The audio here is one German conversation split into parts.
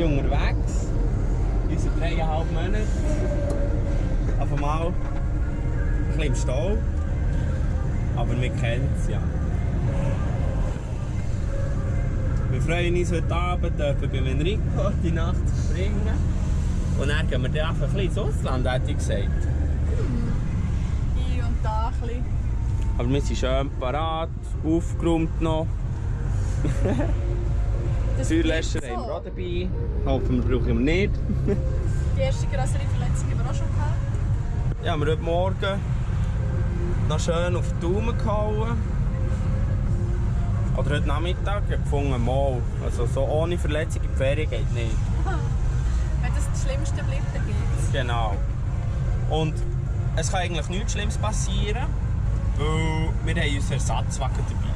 sind unterwegs. Unsere 3,5 Monate. Auf einmal ein bisschen im Stau. Aber wir kennen es ja. Wir freuen uns heute Abend, dürfen beim Enrico die Nacht springen. Und dann gehen wir dann einfach ein bisschen ins Ausland, hätte ich gesagt. Hier und da ein bisschen. Aber wir sind schön parat, aufgeräumt noch. Feuerlöscher haben wir auch dabei. Hoffen wir brauchen wir nicht. Die erste größere Verletzung haben wir auch schon gehabt. Ja, wir haben heute Morgen noch schön auf die Daumen gehauen. Oder heute Nachmittag gefunden, mal. Also so ohne Verletzung in die Ferien geht nicht. Wenn das Schlimmste bleibt, dann geht's. Genau. Und es kann eigentlich nichts Schlimmes passieren, weil wir haben unseren Ersatzwagen dabei.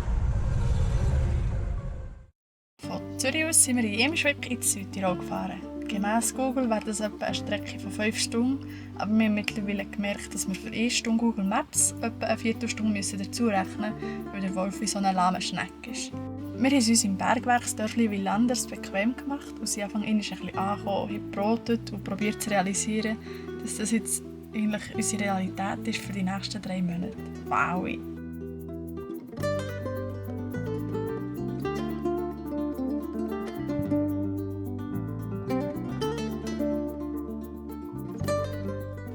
Von Zürich aus sind wir in Emschweg ins Südtirol gefahren. Gemäss Google wäre das etwa eine Strecke von 5 Stunden, aber wir haben mittlerweile gemerkt, dass wir für 1 Stunde Google Maps etwa eine Viertelstunde dazu rechnen müssen, weil der Wolf wie so eine lahme Schnecke ist. Wir haben es uns im Bergwerksdörfli Villanders bequem gemacht und sind Anfang an ein bisschen angekommen, haben gebrotet und probiert zu realisieren, dass das jetzt eigentlich unsere Realität ist für die nächsten 3 Monate. Wow!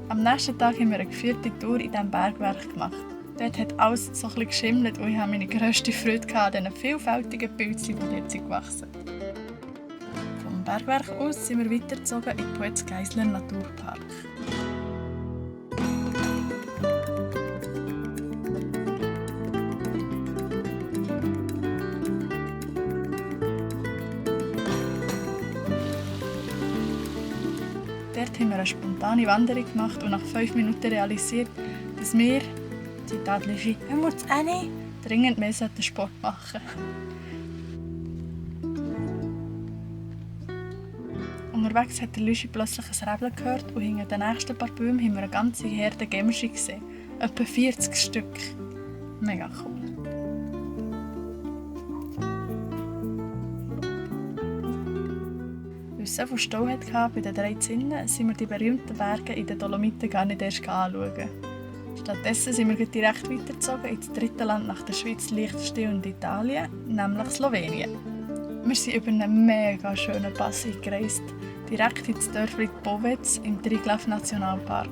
Am nächsten Tag haben wir eine geführte Tour in diesem Bergwerk gemacht. Dort hat alles so ein bisschen geschimmelt und ich hatte meine grösste Freude an diesen vielfältigen Pilzen, die dort gewachsen sind. Vom Bergwerk aus sind wir weitergezogen in den Poetzgeisler Naturpark. Dort haben wir eine spontane Wanderung gemacht und nach 5 Minuten realisiert, dass wir, Zitat Lüschi, dringend mehr Sport machen sollten. Unterwegs hat der Lüschi plötzlich ein Rebeln gehört und hinter den nächsten paar Bäumen haben wir eine ganze Herde Gämschi gesehen. Etwa 40 Stück. Mega cool. Weil es so viel Stau hatte bei den 3 Zinnen, sind wir die berühmten Berge in den Dolomiten gar nicht erst anschauen. Stattdessen sind wir direkt weitergezogen ins 3. Land nach der Schweiz, Liechtenstein und Italien, nämlich Slowenien. Wir sind über einen mega schönen Pass eingereist, direkt ins Dörfli Povec im Triglav Nationalpark.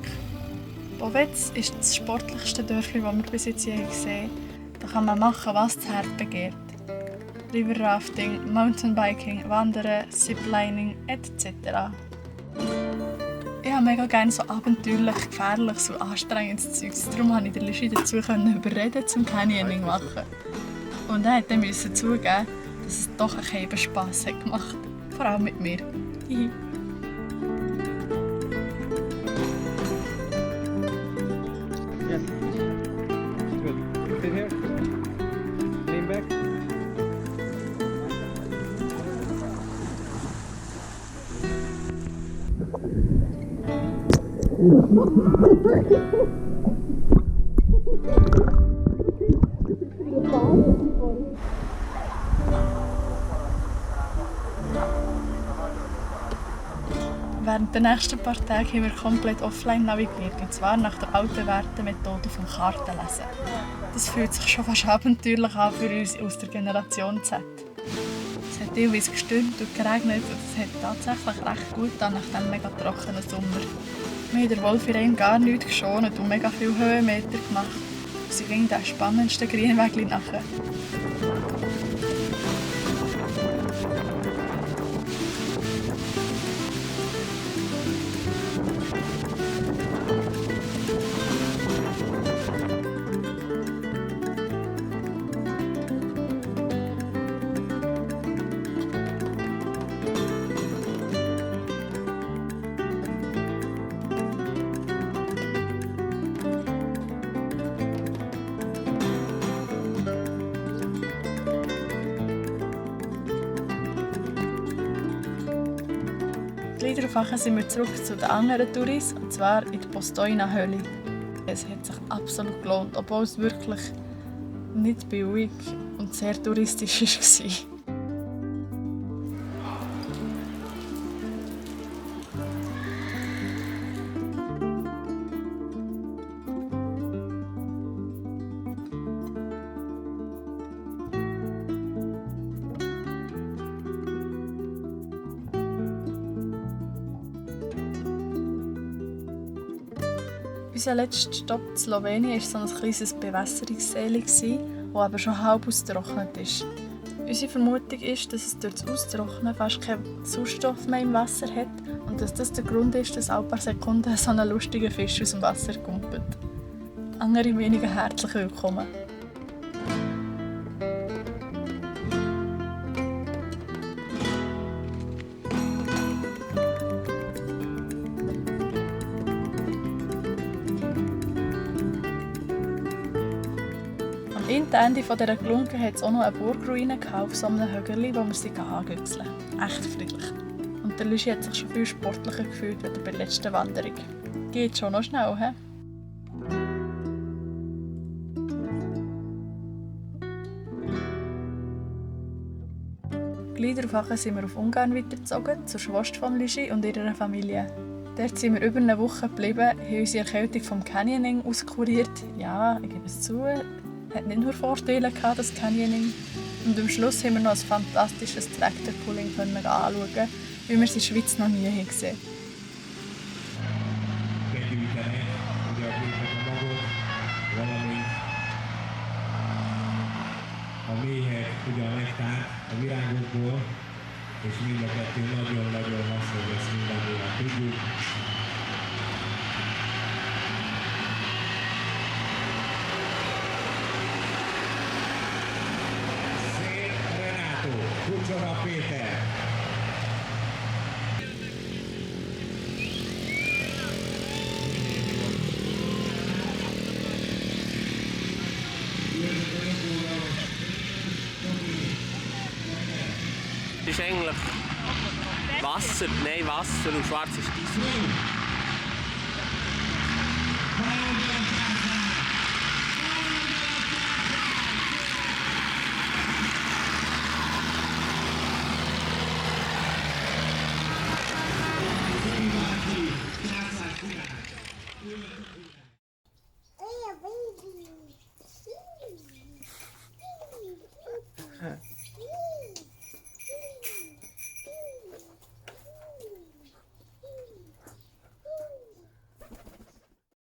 Povec ist das sportlichste Dörfli, das wir bis jetzt je gesehen haben. Da kann man machen, was das Herz begehrt. River Rafting, Mountainbiking, Wandern, Ziplining etc. Ich habe mega gerne so abenteuerlich, gefährliches und anstrengendes Zeug. Darum konnte ich den Lüschi dazu überreden, zum Canyoning zu machen. Und er musste zugeben, dass es doch ein bisschen Spass hat gemacht. Vor allem mit mir. Hihi. Yes. Good. Sit here. Lean back. Während der nächsten paar Tage haben wir komplett offline navigiert, und zwar nach der alten Wertemethode vom Kartenlesen. Das fühlt sich schon fast abenteuerlich an für uns aus der Generation Z. Es hat teilweise gestürmt und geregnet und es hat tatsächlich recht gut getan nach diesem mega trockenen Sommer. Wir haben den Wolfirein gar nichts geschont und mega viele Höhenmeter gemacht. Sie gingen den spannendsten Grünweg nachher. Gleich darauf sind wir zurück zu den anderen Touris, und zwar in die Postojna-Höhle. Es hat sich absolut gelohnt, obwohl es wirklich nicht billig und sehr touristisch war. Unser letzter Stopp in Slowenien war so ein kleines Bewässerungsseil, das aber schon halb ausgetrocknet ist. Unsere Vermutung ist, dass es durch das Austrocknen fast keinen Sauerstoff mehr im Wasser hat und dass das der Grund ist, dass alle paar Sekunden so ein lustiger Fisch aus dem Wasser kumpelt. Andere weniger herzlich willkommen. Am Ende dieser Glunke hat es auch noch eine Burgruine auf so einem Hügel, wo wir sie angüchseln. Echt friedlich. Und der Luigi hat sich schon viel sportlicher gefühlt als bei der letzten Wanderung. Geht schon noch schnell, hä? Gleich darauf sind wir auf Ungarn weitergezogen, zur Schwester von Luigi und ihrer Familie. Dort sind wir über eine Woche geblieben, haben unsere Erkältung vom Canyoning auskuriert. Ja, ich gebe es zu, hat nicht nur Vorteile gehabt, das Canyoning. Und am Schluss haben wir noch ein fantastisches Tractor-Pulling anschauen, wie wir es in der Schweiz noch nie gesehen A méhek ugye a nektár a virágokból, és mind a kettő nagyon-nagyon hasznos, ezt mindannyian tudjuk. Szél Renátó, Kucsora Péter. Das ist eigentlich Wasser und schwarzes Diesel.